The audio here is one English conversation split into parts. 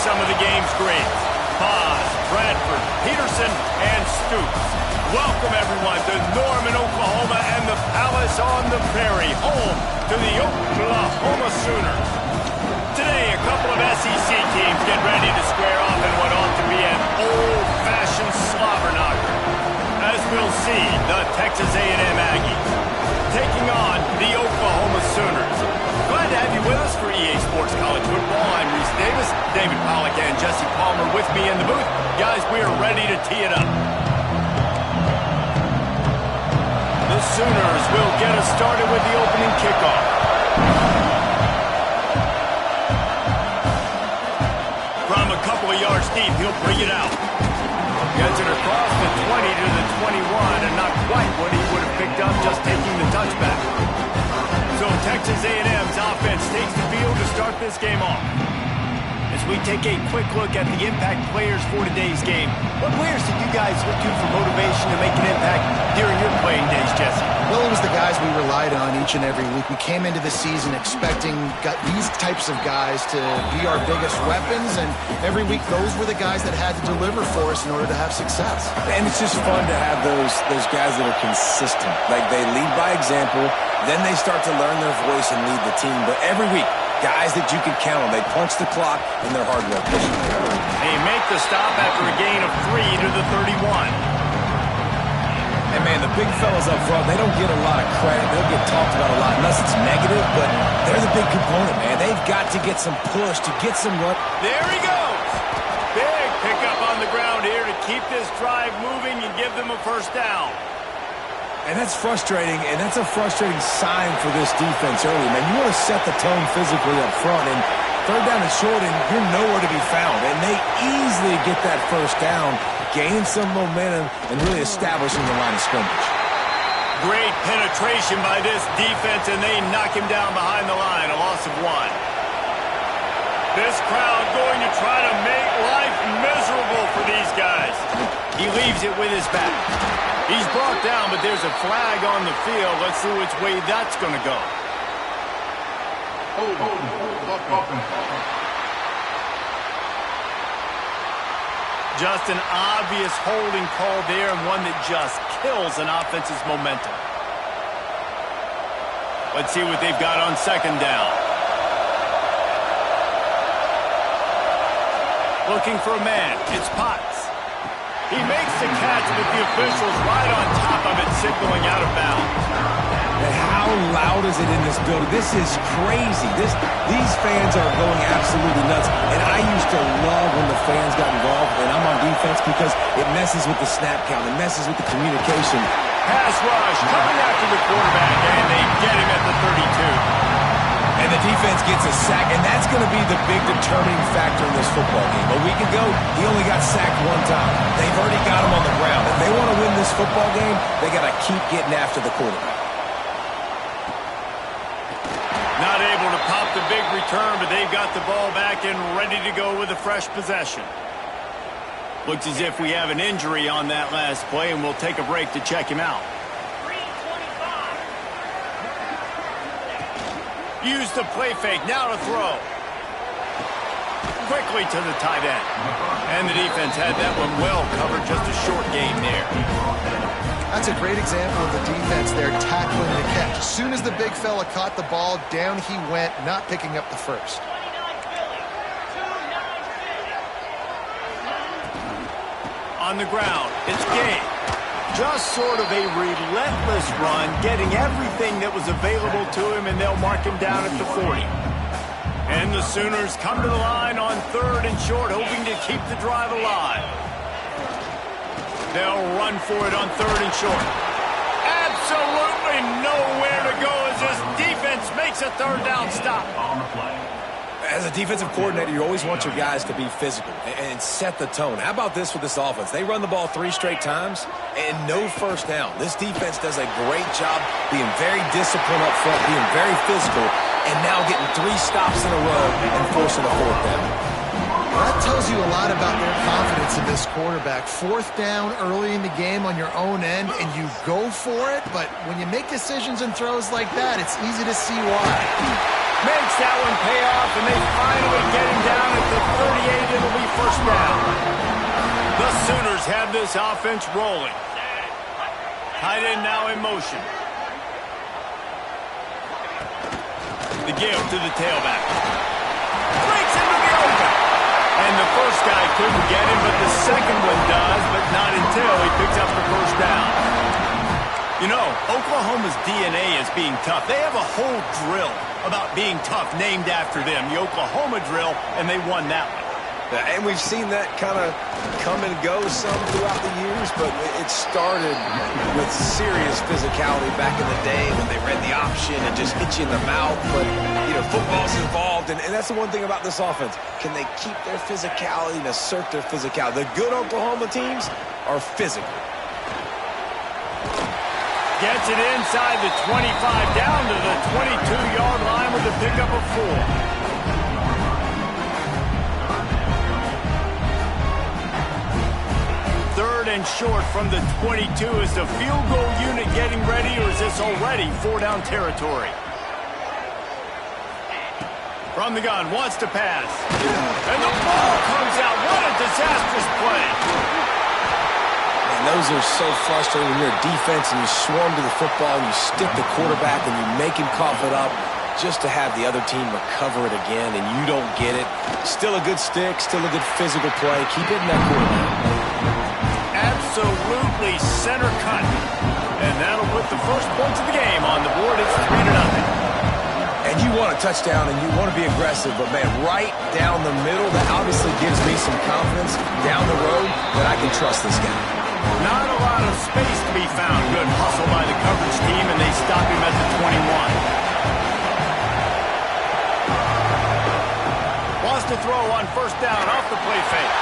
some of the game's greats. Boz, Bradford, Peterson, and Stoops. Welcome, everyone, to Norman, Oklahoma, and the Palace on the Prairie, home to the Oklahoma Sooners. Today, a couple of SEC teams get ready to square off in what ought to be an old-fashioned slobber knocker. As we'll see, the Texas A&M Aggies taking on the Oklahoma Sooners. Glad to have you with us for EA Sports College Football. I'm Reese Davis, David Pollack, and Jesse Palmer with me in the booth. Guys, we are ready to tee it up. The Sooners will get us started with the opening kickoff. From a couple of yards deep, he'll bring it out. Gets it across the 20 to the 21, and not quite what he would have picked up just taking the touchback. So Texas A&M's offense takes the field to start this game off. As we take a quick look at the impact players for today's game, what players did you guys look to for motivation to make an impact during your playing days, Jesse? Well, it was the guys we relied on each and every week. We came into the season expecting these types of guys to be our biggest weapons, and every week those were the guys that had to deliver for us in order to have success. And it's just fun to have those guys that are consistent. Like, they lead by example, then they start to learn their voice and lead the team. But every week, guys that you can count on. They punch the clock, and they're hard work. They make the stop after a gain of 3 to the 31. And, man, the big fellas up front, they don't get a lot of credit. They'll get talked about a lot unless it's negative, but they're the big component, man. They've got to get some push, to get some run. There he goes. Big pickup on the ground here to keep this drive moving and give them a first down. And that's frustrating, and that's a frustrating sign for this defense early, man. You want to set the tone physically up front, and third down and short, and you're nowhere to be found. And they easily get that first down, gaining some momentum, and really establishing the line of scrimmage. Great penetration by this defense, and they knock him down behind the line, a loss of 1. This crowd going to try to make life miserable for these guys. He leaves it with his back. He's brought down, but there's a flag on the field. Let's see which way that's going to go. Just an obvious holding call there, and one that just kills an offense's momentum. Let's see what they've got on second down. Looking for a man. It's Potts. He makes the catch with the officials right on top of it, signaling out of bounds. And how loud is it in this building? This is crazy. These fans are going absolutely nuts. And I used to love when the fans got involved, and I'm on defense, because it messes with the snap count. It messes with the communication. Pass rush coming after the quarterback, and they get him at the 32. And the defense gets a sack, and that's going to be the big determining factor in this football game. A week ago, he only got sacked 1 time. They've already got him on the ground. If they want to win this football game, they got to keep getting after the quarterback. Not able to pop the big return, but they've got the ball back and ready to go with a fresh possession. Looks as if we have an injury on that last play, and we'll take a break to check him out. Use the play fake, now to throw. Quickly to the tight end. And the defense had that one well covered, just a short gain there. That's a great example of the defense there tackling the catch. As soon as the big fella caught the ball, down he went, not picking up the first. On the ground, it's Game. Just sort of a relentless run, getting everything that was available to him, and they'll mark him down at the 40. And the Sooners come to the line on third and short, hoping to keep the drive alive. They'll run for it on third and short. Absolutely nowhere to go as this defense makes a third down stop. On the play. As a defensive coordinator, you always want your guys to be physical and set the tone. How about this with this offense? They run the ball 3 straight times and no first down. This defense does a great job being very disciplined up front, being very physical, and now getting 3 stops in a row and forcing a 4th down. That tells you a lot about their confidence in this quarterback. 4th down early in the game on your own end, and you go for it, but when you make decisions and throws like that, it's easy to see why. Makes that one pay off, and they finally get him down at the 38 in Aggies have this offense rolling. Tight end now in motion. The give to the tailback. Breaks into the open. And the first guy couldn't get him, but the second one does, but not until he picks up the first down. You know, Oklahoma's DNA is being tough. They have a whole drill about being tough named after them, the Oklahoma drill, and they won that one. And we've seen that kind of come and go some throughout the years, but it started with serious physicality back in the day when they read the option and just hit you in the mouth. But, you know, football's involved, and that's the one thing about this offense. Can they keep their physicality and assert their physicality? The good Oklahoma teams are physical. Gets it inside the 25, down to the 22-yard line with a pickup of 4. Third and short from the 22. Is the field goal unit getting ready, or is this already 4-down territory? From the gun, wants to pass. And the ball comes out. What a disastrous play. And those are so frustrating when you're a defense and you swarm to the football and you stick the quarterback and you make him cough it up just to have the other team recover it again, and you don't get it. Still a good stick, still a good physical play. Keep hitting that quarterback. Absolutely center cut. And that'll put the first points of the game on the board. It's 3-0. And you want a touchdown and you want to be aggressive, but man, right down the middle, that obviously gives me some confidence down the road that I can trust this guy. Not a lot of space to be found. Good hustle by the coverage team, and they stop him at the 21. Wants to throw on first down off the play fake.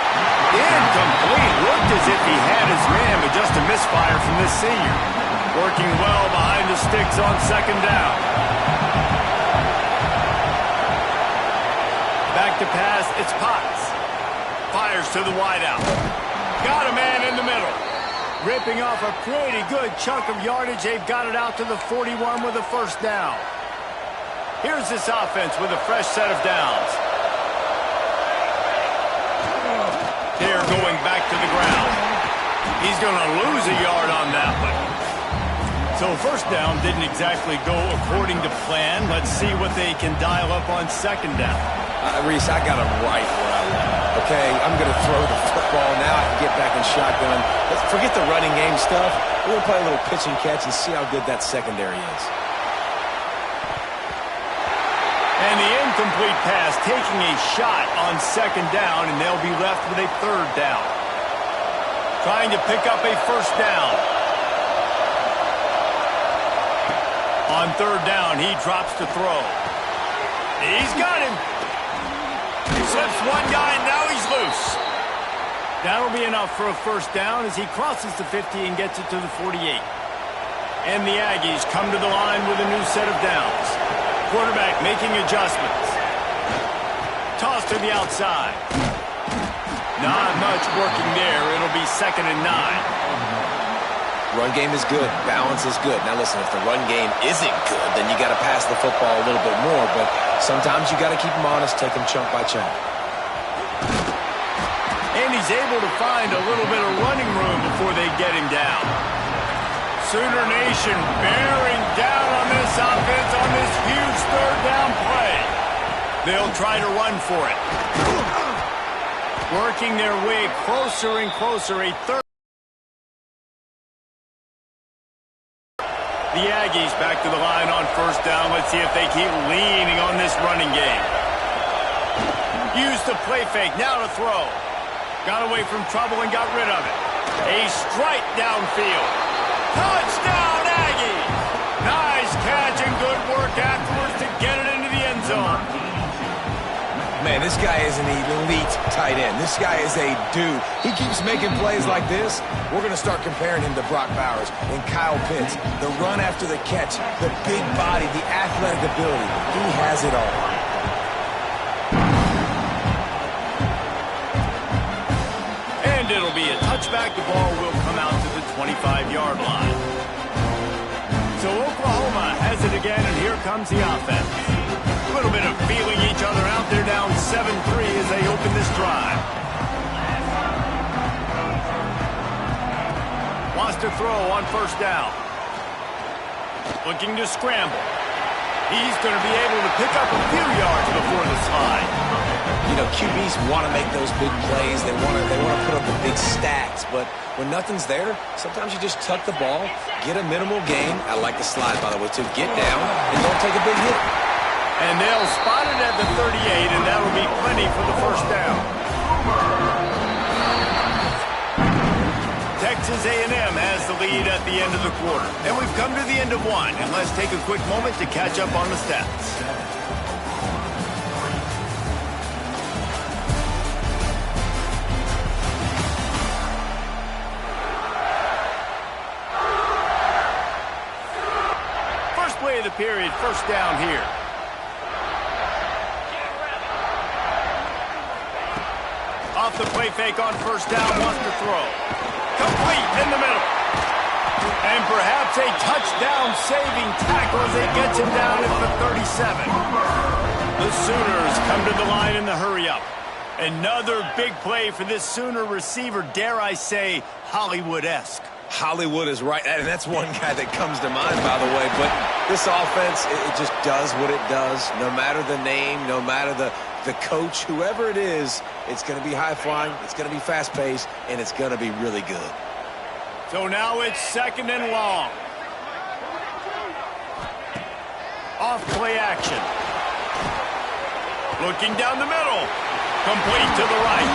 Incomplete. Looked as if he had his man, but just a misfire from this senior. Working well behind the sticks on second down. Back to pass, it's Potts. Fires to the wideout. Got a man in the middle. Ripping off a pretty good chunk of yardage. They've got it out to the 41 with a first down. Here's this offense with a fresh set of downs. They're going back to the ground. He's going to lose a yard on that one. So first down didn't exactly go according to plan. Let's see what they can dial up on second down. Reese, I got him right where I want. Okay, I'm going to throw the football. Now I can get back in shotgun. Let's forget the running game stuff. We're going to play a little pitch and catch and see how good that secondary is. And the incomplete pass taking a shot on second down, and they'll be left with a third down. Trying to pick up a first down. On third down, he drops to throw. He's got him. Slips one guy, and now he's loose. That'll be enough for a first down as he crosses the 50 and gets it to the 48. And the Aggies come to the line with a new set of downs. Quarterback making adjustments. Toss to the outside. Not much working there. It'll be 2nd and 9. Run game is good. Balance is good. Now listen, if the run game isn't good, then you got to pass the football a little bit more. But sometimes you got to keep them honest, take them chunk by chunk. And he's able to find a little bit of running room before they get him down. Sooner Nation bearing down on this offense on this huge third down play. They'll try to run for it. Working their way closer and closer. A third. The Aggies back to the line on first down. Let's see if they keep leaning on this running game. Used the play fake. Now to throw. Got away from trouble and got rid of it. A strike downfield. Touchdown, Aggies! Nice catch and good work afterwards to get it into the end zone. Man, this guy is an elite tight end. This guy is a dude. He keeps making plays like this. We're going to start comparing him to Brock Bowers and Kyle Pitts. The run after the catch, the big body, the athletic ability. He has it all. And it'll be a touchback. The ball will come out to the 25-yard line. So Oklahoma has it again, and here comes the offense. A little bit of feeling each other out. They're down 7-3 as they open this drive. to throw on first down. Looking to scramble. He's going to be able to pick up a few yards before the slide. You know, QBs want to make those big plays. They want to put up the big stats. But when nothing's there, sometimes you just tuck the ball, get a minimal gain. I like the slide, by the way, too. Get down and don't take a big hit. And they'll spot it at the 38, and that'll be plenty for the first down. Texas A&M has the lead at the end of the quarter. And we've come to the end of one. And let's take a quick moment to catch up on the stats. First play of the period, first down here. Off the play fake on first down, wants to throw. Complete in the middle. And perhaps a touchdown-saving tackle as they gets him down at the 37. The Sooners come to the line in the hurry-up. Another big play for this Sooner receiver, dare I say, Hollywood-esque. Hollywood is right, and that's one guy that comes to mind, by the way. But this offense, it just does what it does. No matter the name, no matter the coach, whoever it is, it's going to be high-flying, it's going to be fast-paced, and it's going to be really good. So now it's second and long. Off play action. Looking down the middle. Complete to the right.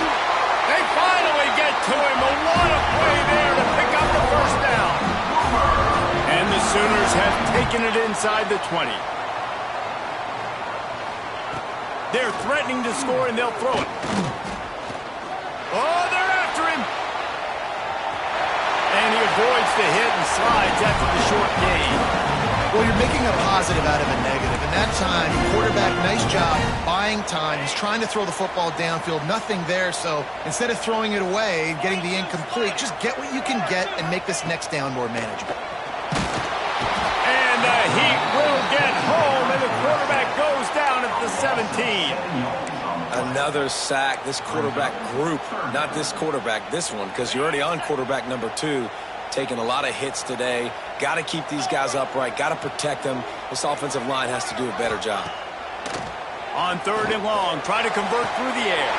They finally get to him. A what a play there to pick up the first down. And the Sooners have taken it inside the 20. They're threatening to score, and they'll throw it. Oh, they're after him. And he avoids the hit and slides after the short gain. Well, you're making a positive out of a negative. And that time, quarterback, nice job, buying time. He's trying to throw the football downfield. Nothing there, so instead of throwing it away and getting the incomplete, just get what you can get and make this next down more manageable. And the Heat will get home, and the quarterback goes down at the 17. Another sack. This quarterback group, not this quarterback, this one, because you're already on quarterback number 2. Taking a lot of hits today. Got to keep these guys upright. Got to protect them. This offensive line has to do a better job. On third and long, try to convert through the air.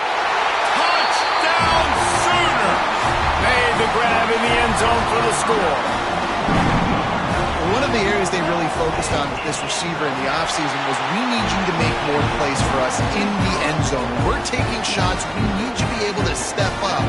Touchdown Sooners! Made the grab in the end zone for the score. One of the areas they really focused on with this receiver in the offseason was we need you to make more plays for us in the end zone. We're taking shots. We need you to be able to step up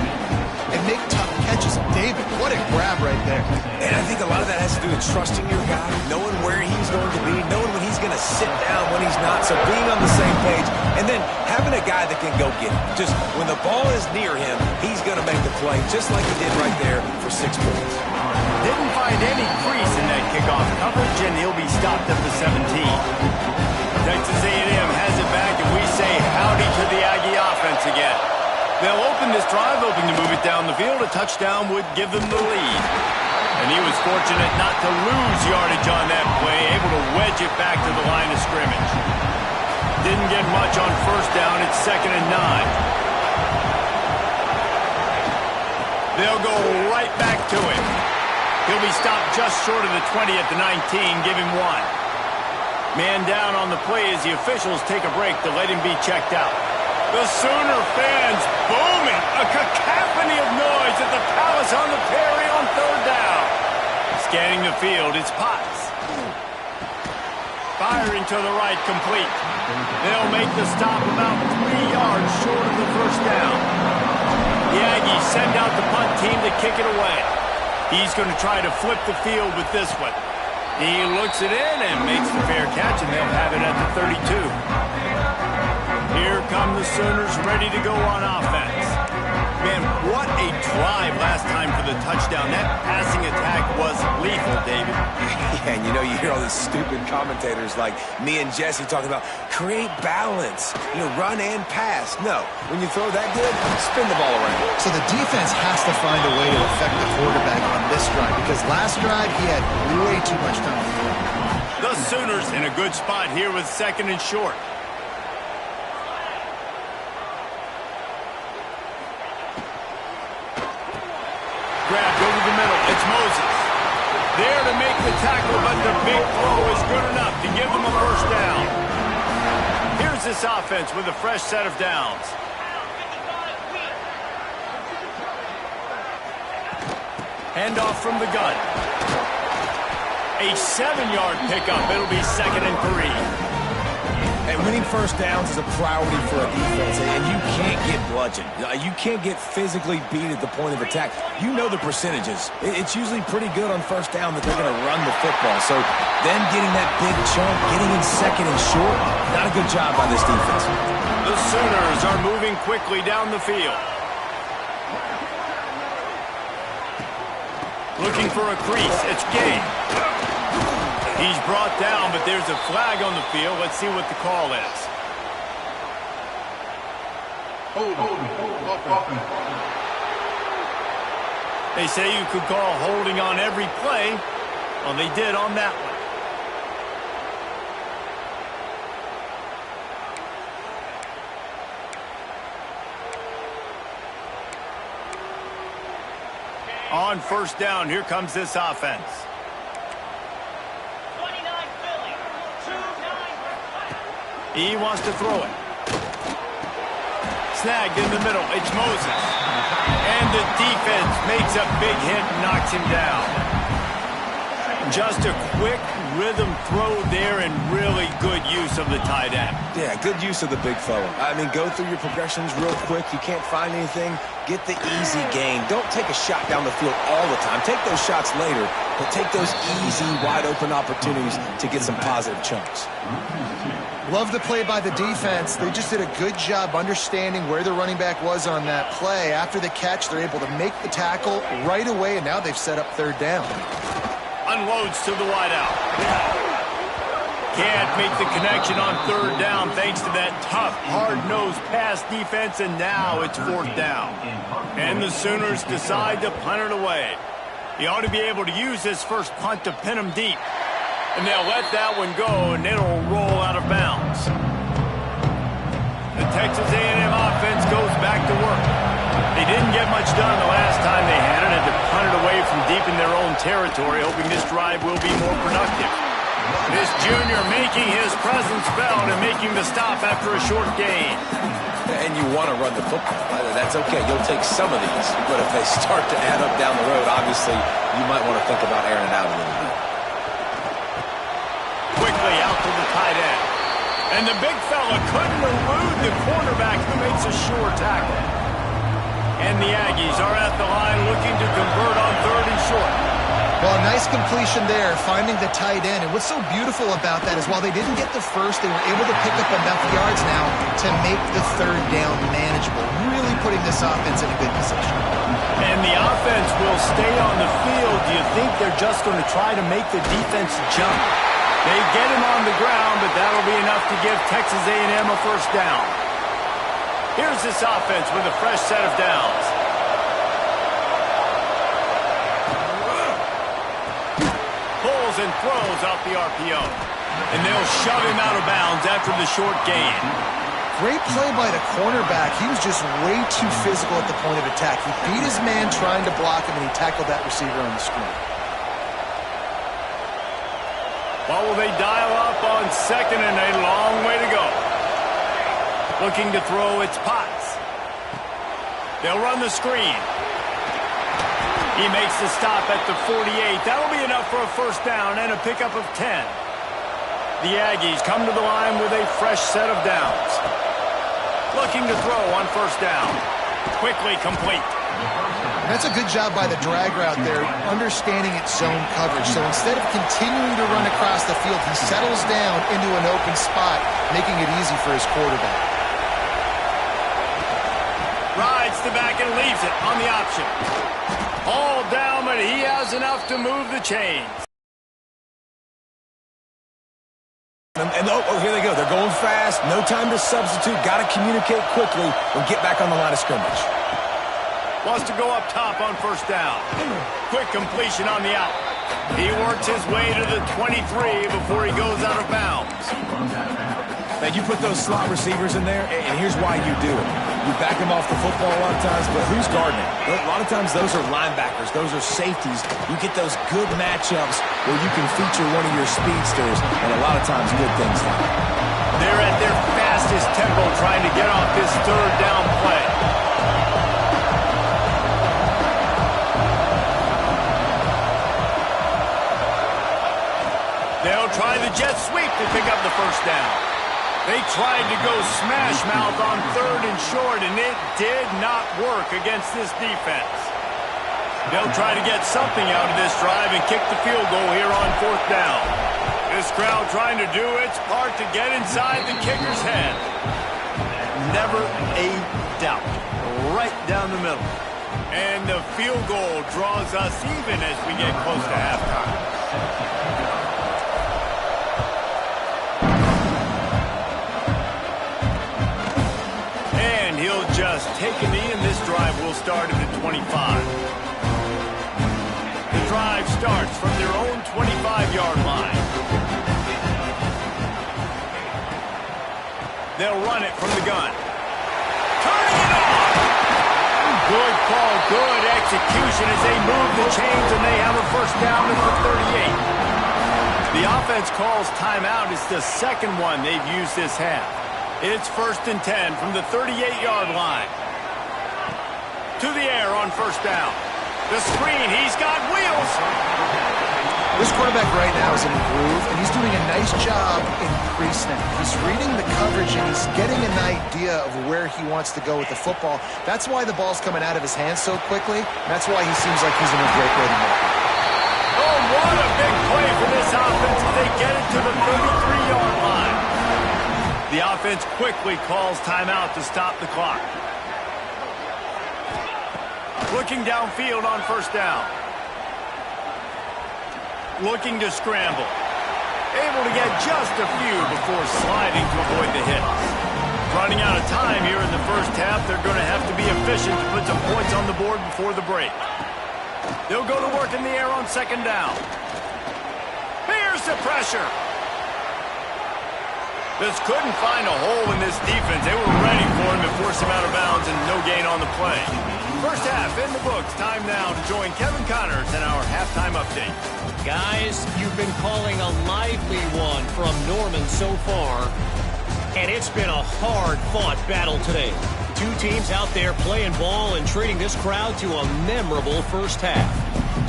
and make tough catches. David, what a grab right there. And I think a lot of that has to do with trusting your guy, knowing where he's going to be, knowing when he's going to sit down, when he's not. So being on the same page, and then having a guy that can go get it. Just when the ball is near him, he's going to make the play, just like he did right there for 6 points. Didn't find any crease in that kickoff coverage, and he'll be stopped at the 17. Texas A&M has it back, and we say howdy to the Aggie offense again. They'll open this drive, hoping to move it down the field. A touchdown would give them the lead. And he was fortunate not to lose yardage on that play, able to wedge it back to the line of scrimmage. Didn't get much on first down. It's 2nd and 9. They'll go right back to him. He'll be stopped just short of the 20 at the 19, give him 1. Man down on the play as the officials take a break to let him be checked out. The Sooner fans booming, a cacophony of noise at the Palace on the Prairie on third down. Scanning the field, it's Potts. Firing to the right, complete. They'll make the stop about 3 yards short of the first down. The Aggies send out the punt team to kick it away. He's going to try to flip the field with this one. He looks it in and makes the fair catch, and they'll have it at the 32. Here come the Sooners ready to go on offense. Man, what a drive last time for the touchdown. That passing attack was lethal, David. Yeah, and you know, you hear all these stupid commentators like me and Jesse talking about create balance, run and pass. No, when you throw that good, spin the ball around. So the defense has to find a way to affect the quarterback on this drive, because last drive he had way too much time to throw. The Sooners in a good spot here with 2nd and short. Grabbed over the middle. It's Moses. There to make the tackle, but the big throw is good enough to give them a first down. Here's this offense with a fresh set of downs. Handoff from the gun. A 7-yard pickup. It'll be 2nd and 3. And winning first downs is a priority for a defense, and you can't get bludgeoned. You can't get physically beat at the point of attack. You know the percentages. It's usually pretty good on first down that they're going to run the football. So them getting that big chunk, getting in 2nd and short, not a good job by this defense. The Sooners are moving quickly down the field. Looking for a crease. It's Gay. He's brought down, but there's a flag on the field. Let's see what the call is. They say you could call holding on every play. Well, they did on that one. On first down, here comes this offense. He wants to throw it. Snagged in the middle. It's Moses. And the defense makes a big hit and knocks him down. Just a quick rhythm throw there and really good use of the tight end. Yeah, good use of the big fella. I mean, go through your progressions real quick. You can't find anything. Get the easy gain. Don't take a shot down the field all the time. Take those shots later, but take those easy, wide-open opportunities to get some positive chunks. Love the play by the defense. They just did a good job understanding where the running back was on that play. After the catch, they're able to make the tackle right away, and now they've set up 3rd down. Unloads to the wideout. Can't make the connection on 3rd down thanks to that tough, hard-nosed pass defense, and now it's 4th down. And the Sooners decide to punt it away. He ought to be able to use this first punt to pin them deep. And they'll let that one go, and it'll roll out of bounds. The Texas A&M offense goes back to work. They didn't get much done the last time they had it, and to punt it away from deep in their own territory, hoping this drive will be more productive. This junior making his presence felt and making the stop after a short gain. And you want to run the football. That's okay. You'll take some of these. But if they start to add up down the road, obviously, you might want to think about airing it out a little bit. Quickly out to the tight end. And the big fella couldn't elude the cornerback who makes a sure tackle. And the Aggies are at the line looking to convert on 3rd and short. Well, a nice completion there, finding the tight end. And what's so beautiful about that is while they didn't get the first, they were able to pick up enough yards now to make the 3rd down manageable, really putting this offense in a good position. And the offense will stay on the field. Do you think they're just going to try to make the defense jump? They get him on the ground, but that'll be enough to give Texas A&M a first down. Here's this offense with a fresh set of downs. Pulls and throws off the RPO. And they'll shove him out of bounds after the short gain. Great play by the cornerback. He was just way too physical at the point of attack. He beat his man trying to block him, and he tackled that receiver on the screen. Well, will they dial up on 2nd and a long way to go? Looking to throw, it's Potts. They'll run the screen. He makes the stop at the 48. That'll be enough for a first down and a pickup of 10. The Aggies come to the line with a fresh set of downs. Looking to throw on first down. Quickly complete. That's a good job by the drag route there, understanding its zone coverage. So instead of continuing to run across the field, he settles down into an open spot, making it easy for his quarterback. Rides the back and leaves it on the option. All down, but he has enough to move the chains. And here they go. They're going fast. No time to substitute. Got to communicate quickly or get back on the line of scrimmage. Wants to go up top on first down. Quick completion on the out. He works his way to the 23 before he goes out of bounds. Now, you put those slot receivers in there, and here's why you do it. You back him off the football a lot of times, but who's guarding him? A lot of times those are linebackers. Those are safeties. You get those good matchups where you can feature one of your speedsters, and a lot of times good things happen. They're at their fastest tempo trying to get off this third down play. They'll try the jet sweep to pick up the first down. They tried to go smash mouth on third and short, and it did not work against this defense. They'll try to get something out of this drive and kick the field goal here on fourth down. This crowd trying to do its part to get inside the kicker's head. Never a doubt. Right down the middle. And the field goal draws us even as we get close to halftime. He'll just take a knee, and this drive will start at the 25. The drive starts from their own 25-yard line. They'll run it from the gun. Turning it off! Good call, good execution as they move the chains, and they have a first down at the 38. The offense calls timeout. It's the second one they've used this half. It's 1st and 10 from the 38-yard line. To the air on first down. The screen, he's got wheels. This quarterback right now is in a groove, and he's doing a nice job in pre-snap. He's reading the coverage, and he's getting an idea of where he wants to go with the football. That's why the ball's coming out of his hands so quickly. That's why he seems like he's in a great way to make it. Oh, what a big play for this offense as they get it to the 33-yard line. The offense quickly calls timeout to stop the clock. Looking downfield on first down. Looking to scramble. Able to get just a few before sliding to avoid the hits. Running out of time here in the first half. They're going to have to be efficient to put some points on the board before the break. They'll go to work in the air on second down. Here's the pressure. This couldn't find a hole in this defense. They were ready for him and forced him out of bounds, and no gain on the play. First half in the books. Time now to join Kevin Connors in our halftime update. Guys, you've been calling a lively one from Norman so far, and it's been a hard-fought battle today. Two teams out there playing ball and treating this crowd to a memorable first half.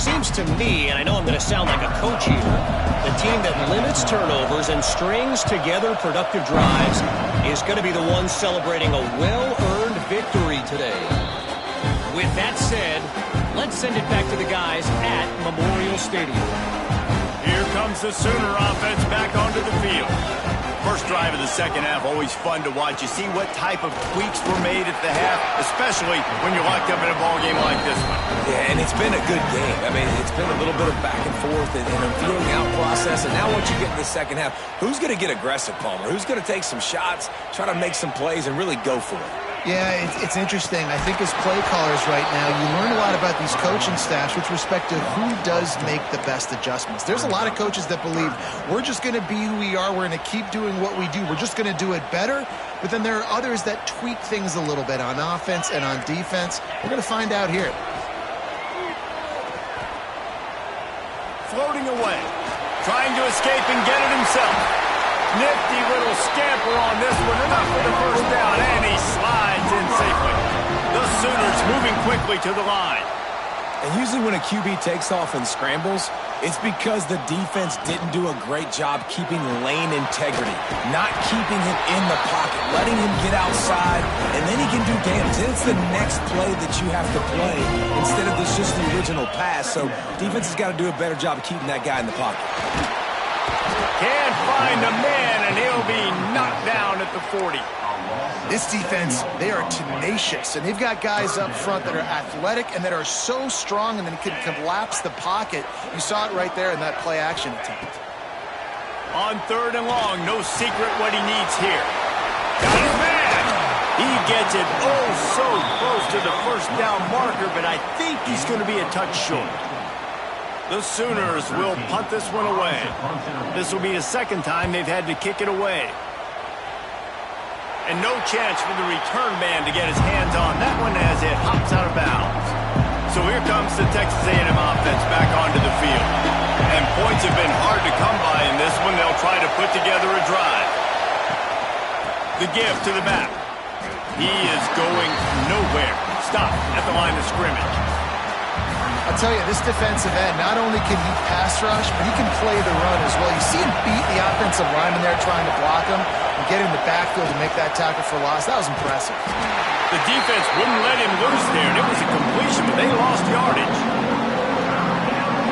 Seems to me, and I know I'm going to sound like a coach here, the team that limits turnovers and strings together productive drives is going to be the one celebrating a well-earned victory today. With that said, let's send it back to the guys at Memorial Stadium. Here comes the Sooner offense back onto the field. First drive of the second half, always fun to watch. You see what type of tweaks were made at the half, especially when you're locked up in a ball game like this one. Yeah, and it's been a good game. I mean, it's been a little bit of back and forth and a feeling out process. And now once you get in the second half, who's going to get aggressive, Palmer? Who's going to take some shots, try to make some plays, and really go for it? Yeah, it's interesting. I think as play callers right now, you learn a lot about these coaching staffs with respect to who does make the best adjustments. There's a lot of coaches that believe we're just going to be who we are. We're going to keep doing what we do. We're just going to do it better. But then there are others that tweak things a little bit on offense and on defense. We're going to find out here. Floating away. Trying to escape and get it himself. Nifty little scamper on this one. Enough for the first down, and he slides in safely. The Sooners moving quickly to the line. And usually when a QB takes off and scrambles, it's because the defense didn't do a great job keeping lane integrity, not keeping him in the pocket, letting him get outside, and then he can do damage. Then it's the next play that you have to play instead of just the original pass. So defense has got to do a better job of keeping that guy in the pocket. Can't find a man, and he'll be knocked down at the 40. This defense, they are tenacious, and they've got guys up front that are athletic and that are so strong and then can collapse the pocket. You saw it right there in that play-action attempt. On third and long, no secret what he needs here. Got his man. He gets it oh so close to the first down marker, but I think he's going to be a touch short. The Sooners will punt this one away. This will be the second time they've had to kick it away. And no chance for the return man to get his hands on that one as it hops out of bounds. So here comes the Texas A&M offense back onto the field. And points have been hard to come by in this one. They'll try to put together a drive. The give to the back. He is going nowhere. Stop at the line of scrimmage. I'll tell you, this defensive end, not only can he pass rush, but he can play the run as well. You see him beat the offensive lineman there trying to block him and get in the backfield to make that tackle for loss. That was impressive. The defense wouldn't let him loose there, and it was a completion, but they lost yardage.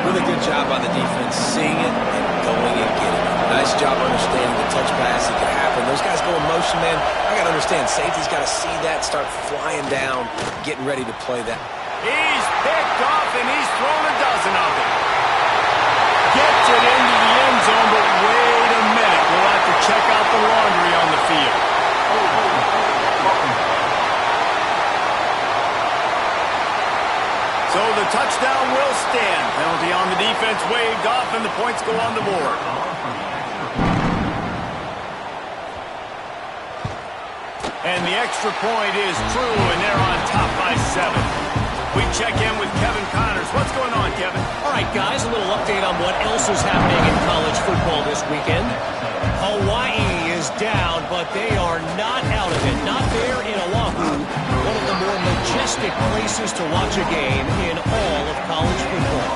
Really good job on the defense, seeing it and going and getting it. Nice job understanding the touch pass that could happen. Those guys go in motion, man. I got to understand, safety's got to see that, start flying down, getting ready to play that. He's picked off, and he's thrown a dozen of them. Gets it into the end zone, but wait a minute. We'll have to check out the laundry on the field. So the touchdown will stand. Penalty on the defense waved off, and the points go on the board. And the extra point is true, and they're on top by 7. We check in with Kevin Connors. What's going on, Kevin? All right, guys, a little update on what else is happening in college football this weekend. Hawaii is down, but they are not out of it. Not there in Oahu, one of the more majestic places to watch a game in all of college football.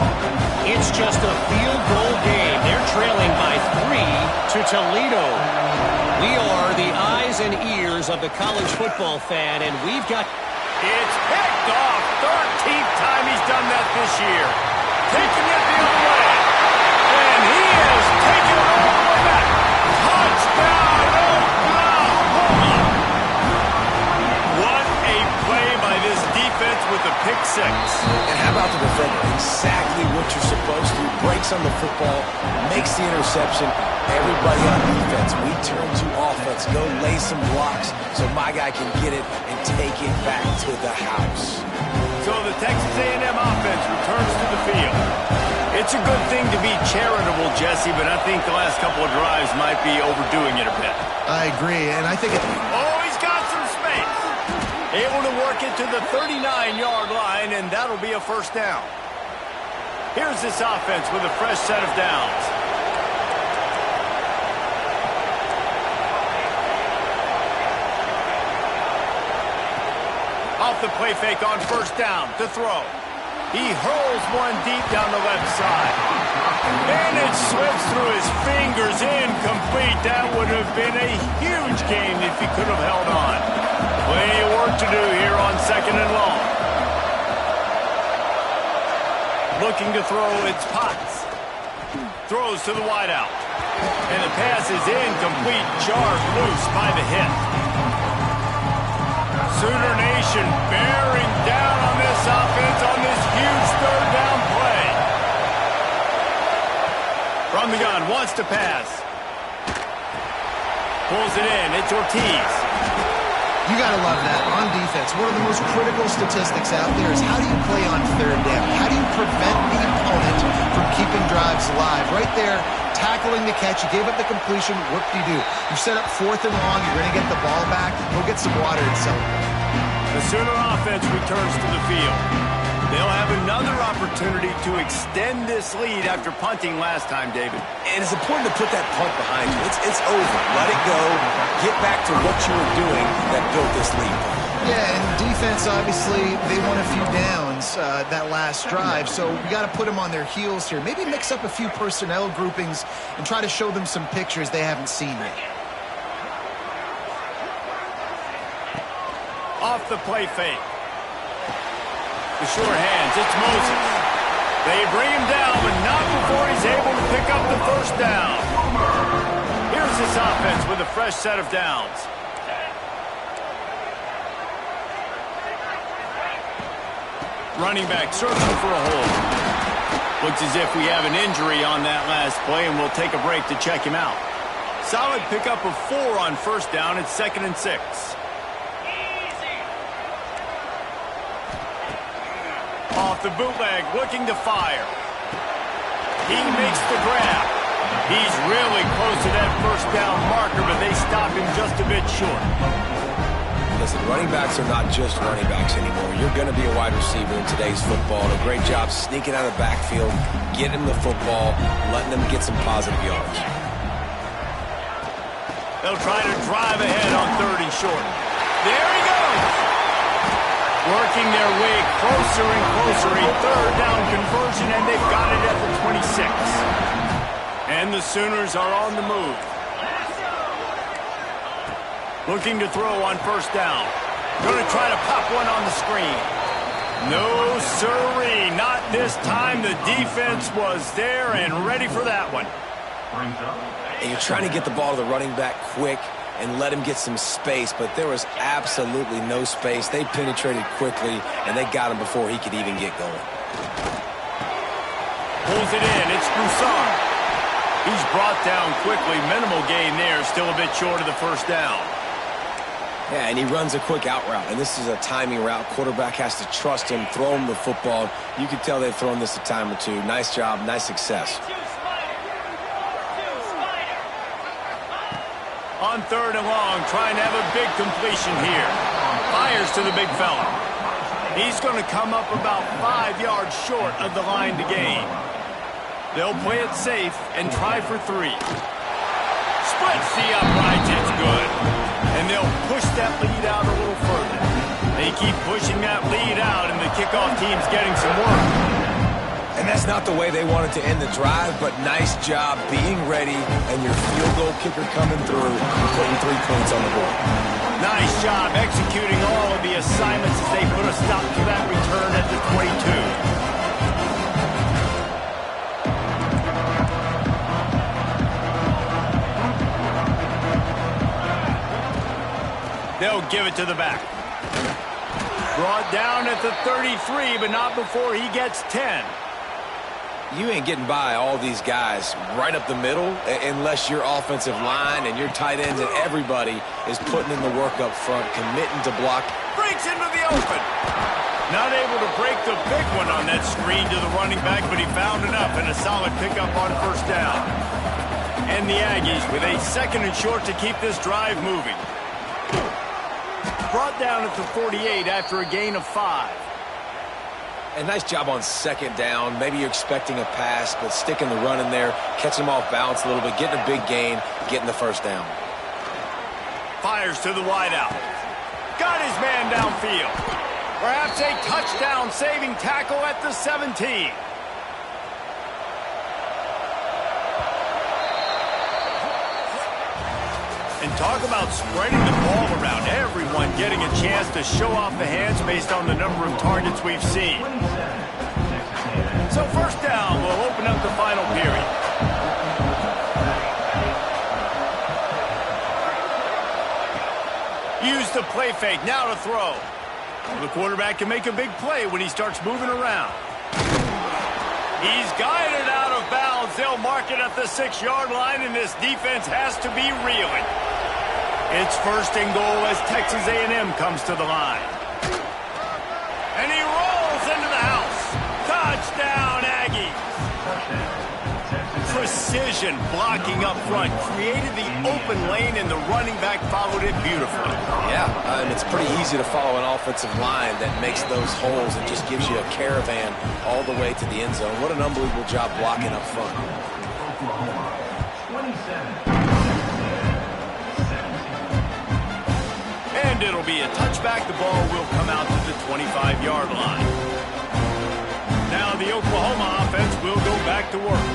It's just a field goal game. They're trailing by 3 to Toledo. We are the eyes and ears of the college football fan, and we've got... It's picked off. 13th time he's done that this year. Taking it the other way. And he is taking it all the way back. Touchdown, Oklahoma. What a play by this defense with a pick 6. And how about the defender? Exactly what you're supposed to. Breaks on the football, makes the interception. Everybody on defense, we turn to offense. Go lay some blocks so my guy can get it and take it back to the house. So the Texas A&M offense returns to the field. It's a good thing to be charitable, Jesse, but I think the last couple of drives might be overdoing it a bit. I agree, and I think... Oh, he's got some space. Able to work it to the 39-yard line, and that'll be a first down. Here's this offense with a fresh set of downs. Off the play fake on first down to throw. He hurls one deep down the left side. And it slips through his fingers, incomplete. That would have been a huge gain if he could have held on. Plenty of work to do here on 2nd and long. Looking to throw, it's Potts. Throws to the wideout. And the pass is incomplete, jarred loose by the hit. Sooner Nation bearing down on this offense on this huge 3rd down play. From the gun, wants to pass. Pulls it in, it's Ortiz. You got to love that. On defense, one of the most critical statistics out there is how do you play on 3rd down? How do you prevent the opponent from keeping drives alive? Right there, tackling the catch. You gave up the completion. What do? You set up 4th and long. You're going to get the ball back. Go get some water and celebrate. The Sooner offense returns to the field. They'll have another opportunity to extend this lead after punting last time, David. And it's important to put that punt behind you. It's over. Let it go. Get back to what you were doing that built this lead. Yeah, and defense, obviously, they won a few downs that last drive, so we got to put them on their heels here. Maybe mix up a few personnel groupings and try to show them some pictures they haven't seen yet. Off the play fake. The sure hands, it's Moses. They bring him down, but not before he's able to pick up the first down. Here's this offense with a fresh set of downs. Running back searching for a hole. Looks as if we have an injury on that last play, and we'll take a break to check him out. Solid pickup of 4 on first down. It's 2nd and 6. Off the bootleg, looking to fire. He makes the grab. He's really close to that first down marker, but they stop him just a bit short. listen, running backs are not just running backs anymore. You're going to be a wide receiver in today's football. A great job sneaking out of the backfield, getting him the football, letting them get some positive yards. They'll try to drive ahead on 3rd and short. There he goes! Working their way closer and closer. A 3rd down conversion, and they've got it at the 26. And the Sooners are on the move. Looking to throw on 1st down. Going to try to pop one on the screen. No, sirree. Not this time. The defense was there and ready for that one. And you're trying to get the ball to the running back quick and let him get some space, but there was absolutely no space. They penetrated quickly, and they got him before he could even get going. Pulls it in. It's Broussard. He's brought down quickly. Minimal gain there. Still a bit short of the 1st down. Yeah, and he runs a quick out route, and this is a timing route. Quarterback has to trust him, throw him the football. You can tell they've thrown this a time or two. Nice job, nice success. On 3rd and long, trying to have a big completion here. Fires to the big fella. He's going to come up about 5 yards short of the line to gain. They'll play it safe and try for 3. Splits the uprights, it's good. And they'll push that lead out a little further. They keep pushing that lead out, and the kickoff team's getting some work. And that's not the way they wanted to end the drive, but nice job being ready and your field goal kicker coming through and putting 3 points on the board. Nice job executing all of the assignments as they put a stop to that return at the 22. They'll give it to the back. Brought down at the 33, but not before he gets 10. You ain't getting by all these guys right up the middle unless your offensive line and your tight ends and everybody is putting in the work up front, committing to block. Breaks into the open. Not able to break the big one on that screen to the running back, but he found enough and a solid pickup on 1st down. And the Aggies with a 2nd and short to keep this drive moving. Brought down at the 48 after a gain of 5. And nice job on 2nd down. Maybe you're expecting a pass, but sticking the run in there, catching them off balance a little bit, getting a big gain, getting the 1st down. Fires to the wideout. Got his man downfield. Perhaps a touchdown-saving tackle at the 17. And talk about spreading the ball around. Everyone getting a chance to show off the hands based on the number of targets we've seen. So 1st down will open up the final period. Use the play fake. Now to throw. The quarterback can make a big play when he starts moving around. He's guided out of bounds. They'll mark it at the 6-yard line, and this defense has to be reeling. It's 1st and goal as Texas A&M comes to the line. And he rolls into the house. Touchdown, Aggies. Precision blocking up front. Created the open lane, and the running back followed it beautifully. Yeah, and it's pretty easy to follow an offensive line that makes those holes and just gives you a caravan all the way to the end zone. What an unbelievable job blocking up front. And it'll be a touchback. The ball will come out to the 25-yard line. Now the Oklahoma offense will go back to work.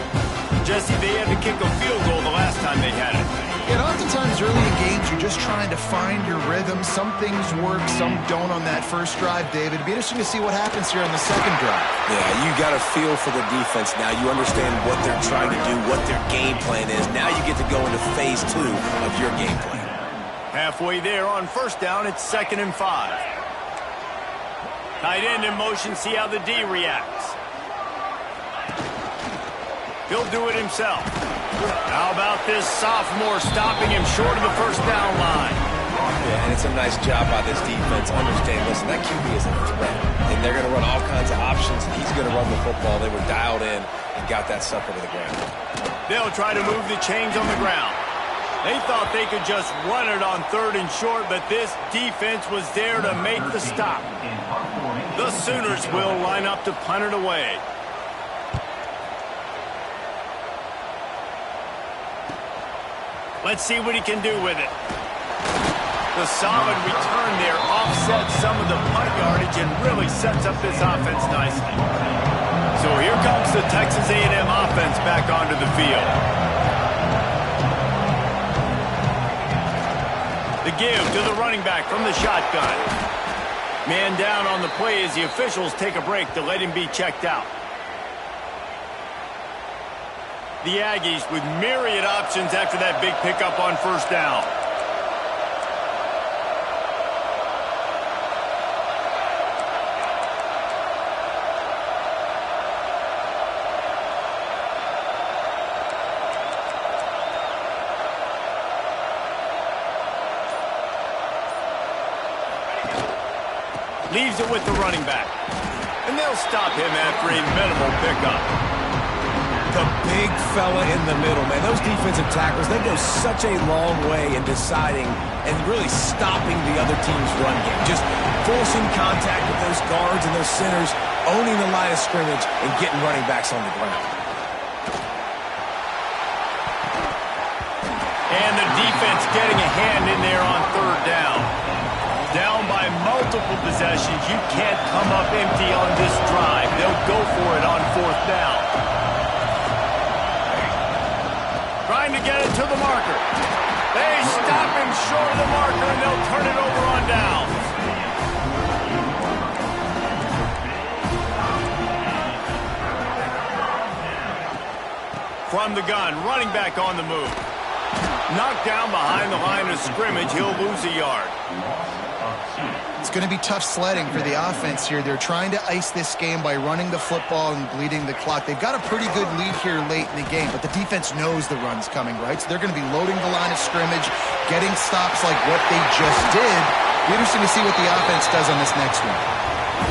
Jesse, they had to kick a field goal the last time they had it. And oftentimes early in games, you're just trying to find your rhythm. Some things work, some don't on that 1st drive, David. It'd be interesting to see what happens here on the 2nd drive. Yeah, you got a feel for the defense now. You understand what they're trying to do, what their game plan is. Now you get to go into phase 2 of your game plan. Halfway there on 1st down, it's 2nd and 5. Tight end in motion, see how the D reacts. He'll do it himself. How about this sophomore stopping him short of the 1st down line? Yeah, and it's a nice job by this defense. Understand, listen, that QB is a threat. And they're going to run all kinds of options, and he's going to run the football. They were dialed in and got that sucker to the ground. They'll try to move the chains on the ground. They thought they could just run it on 3rd and short, but this defense was there to make the stop. The Sooners will line up to punt it away. Let's see what he can do with it. The solid return there offsets some of the punt yardage and really sets up this offense nicely. So here comes the Texas A&M offense back onto the field. The give to the running back from the shotgun. Man down on the play as the officials take a break to let him be checked out. The Aggies with myriad options after that big pickup on 1st down. Leaves it with the running back. And they'll stop him after a minimal pickup. The big fella in the middle, man. Those defensive tackles, they go such a long way in deciding and really stopping the other team's run game. Just forcing contact with those guards and those centers, owning the line of scrimmage, and getting running backs on the ground. And the defense getting a hand in there on 3rd down. Down by multiple possessions. You can't come up empty on this drive. They'll go for it on 4th down. Trying to get it to the marker. They stop him short of the marker, and they'll turn it over on down. From the gun, running back on the move. Knocked down behind the line of scrimmage. He'll lose a yard. It's going to be tough sledding for the offense here. They're trying to ice this game by running the football and bleeding the clock. They've got a pretty good lead here late in the game, but the defense knows the run's coming, right? So they're going to be loading the line of scrimmage, getting stops like what they just did. Be interesting to see what the offense does on this next one.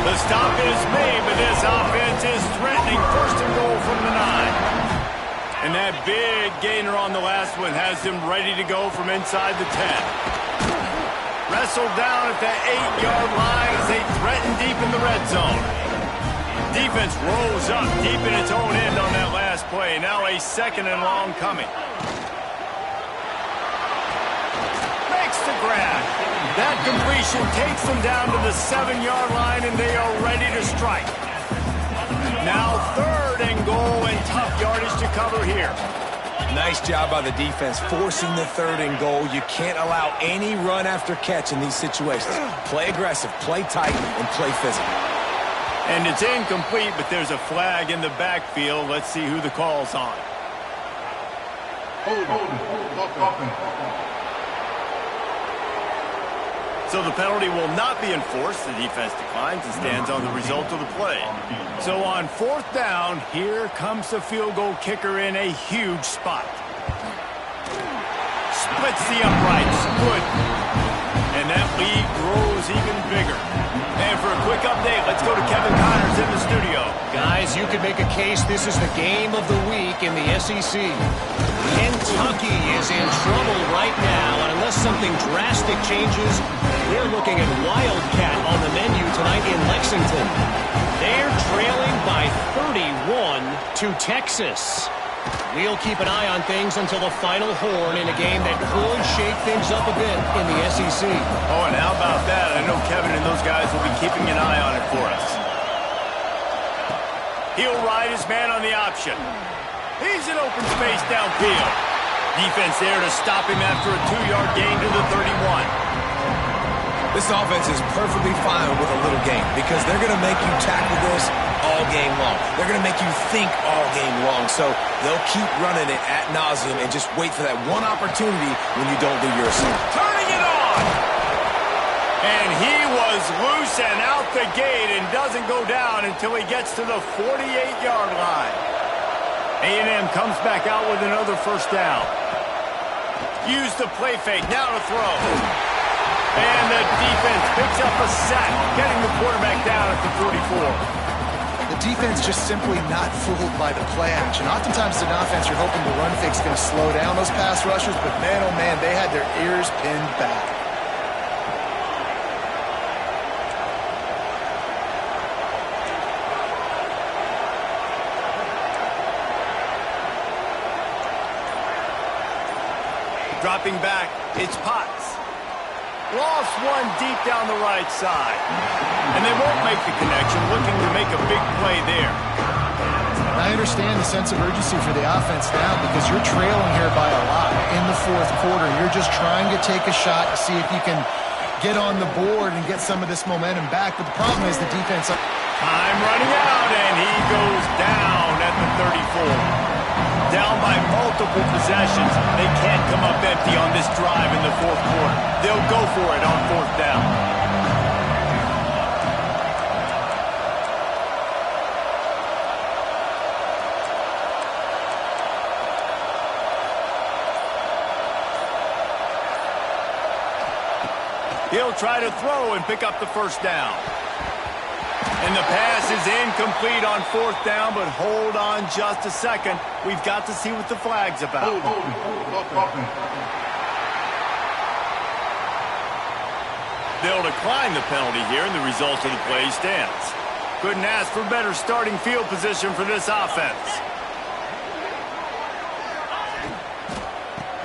The stop is made, but this offense is threatening 1st and goal from the 9. And that big gainer on the last one has them ready to go from inside the 10. Wrestled down at the 8-yard line as they threaten deep in the red zone. Defense rose up deep in its own end on that last play. Now a 2nd and long coming. Makes the grab. That completion takes them down to the 7-yard line, and they are ready to strike. Now 3rd and goal, and tough yardage to cover here. Nice job by the defense forcing the 3rd and goal. You can't allow any run after catch in these situations. Play aggressive, play tight, and play physical. And it's incomplete, but there's a flag in the backfield. Let's see who the call's on. So the penalty will not be enforced. The defense declines and stands on the result of the play. So on 4th down, here comes the field goal kicker in a huge spot. Splits the uprights. Good. And that lead grows even bigger. And for a quick update, let's go to Kevin Connors in the studio. Guys, you could make a case this is the game of the week in the SEC. Kentucky is in trouble right now, and unless something drastic changes, we're looking at Wildcat on the menu tonight in Lexington. They're trailing by 31 to Texas. We'll keep an eye on things until the final horn in a game that could shake things up a bit in the SEC. Oh, and how about that? I know Kevin and those guys will be keeping an eye on it for us. He'll ride his man on the option. He's in open space downfield. Defense there to stop him after a 2-yard gain to the 31. This offense is perfectly fine with a little game because they're going to make you tackle this all game long. They're going to make you think all game long. So they'll keep running it ad nauseum and just wait for that one opportunity when you don't do your assignment. Turning it on! And he was loose and out the gate and doesn't go down until he gets to the 48-yard line. A&M comes back out with another 1st down. Use the play fake. Now to throw. And the defense picks up a sack, getting the quarterback down at the 34. The the defense just simply not fooled by the play action. Oftentimes as an offense, you're hoping the run fake's going to slow down those pass rushers, but man, oh man, they had their ears pinned back. Dropping back, it's Potts. Lost one deep down the right side. And they won't make the connection, looking to make a big play there. I understand the sense of urgency for the offense now because you're trailing here by a lot in the fourth quarter. You're just trying to take a shot to see if you can get on the board and get some of this momentum back. But the problem is the defense... Time running out, and he goes down at the 34. Down by multiple possessions. They can't come up empty on this drive in the fourth quarter. They'll go for it on fourth down. He'll try to throw and pick up the first down. And the pass is incomplete on fourth down, but hold on just a second. We've got to see what the flag's about. They'll decline the penalty here, and the result of the play stands. Couldn't ask for better starting field position for this offense.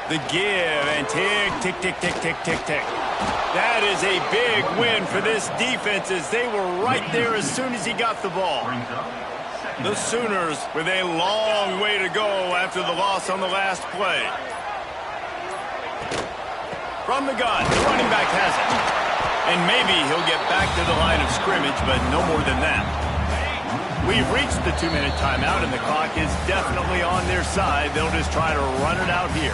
The give, and tick, tick, tick, tick, tick, tick, tick. That is a big win for this defense as they were right there as soon as he got the ball. The Sooners with a long way to go after the loss on the last play. From the gun, the running back has it. And maybe he'll get back to the line of scrimmage, but no more than that. We've reached the 2-minute timeout, and the clock is definitely on their side. They'll just try to run it out here.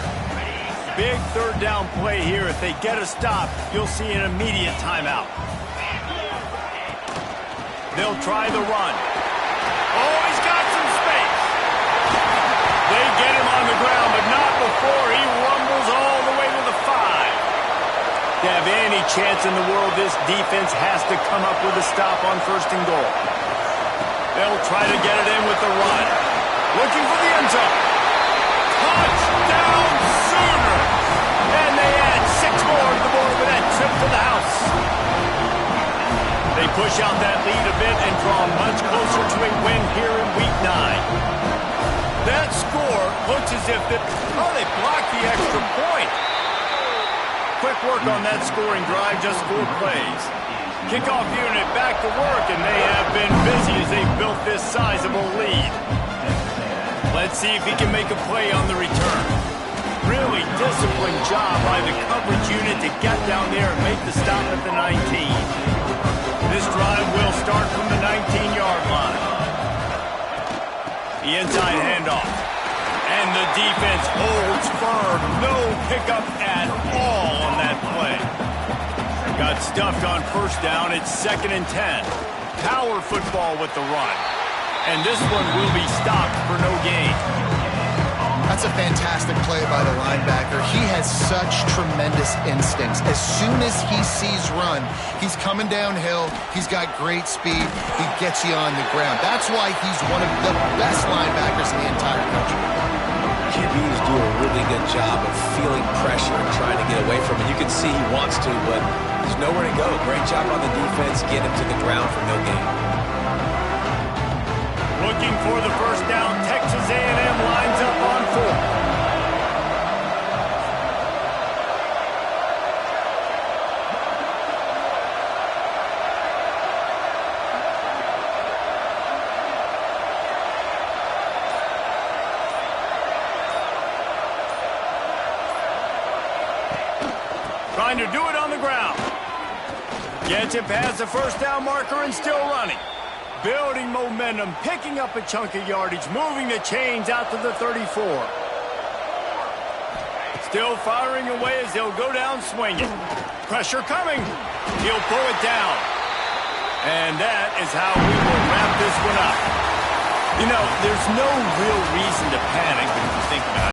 Big third down play here. If they get a stop, you'll see an immediate timeout. They'll try the run. Oh, he's got some space. They get him on the ground, but not before he rumbles all the way to the 5. To have any chance in the world, this defense has to come up with a stop on first and goal. They'll try to get it in with the run. Looking for the end zone. Touchdown Sooners! And they add 6 more to the board with that trip to the house. They push out that lead a bit and draw much closer to a win here in Week 9. That score looks as if they blocked the extra point. Quick work on that scoring drive, just 4 plays. Kickoff unit back to work, and they have been busy as they built this sizable lead. Let's see if he can make a play on the return. Really disciplined job by the coverage unit to get down there and make the stop at the 19. This drive will start from the 19-yard line. The inside handoff. And the defense holds firm. No pickup at all on that play. Got stuffed on first down. It's 2nd and 10. Power football with the run. And this one will be stopped for no gain. That's a fantastic play by the linebacker. He has such tremendous instincts. As soon as he sees run, he's coming downhill. He's got great speed. He gets you on the ground. That's why he's one of the best linebackers in the entire country. QBs do a really good job of feeling pressure and trying to get away from it. You can see he wants to, but there's nowhere to go. Great job on the defense. Get him to the ground for no gain. Looking for the first down. Texas A&M lines up on 4. Trying to do it on the ground. Gets it past the first down marker and still running. Building momentum, picking up a chunk of yardage, moving the chains out to the 34. Still firing away as they'll go down swinging. Pressure coming. He'll pull it down. And that is how we will wrap this one up. You know, there's no real reason to panic when you think about it.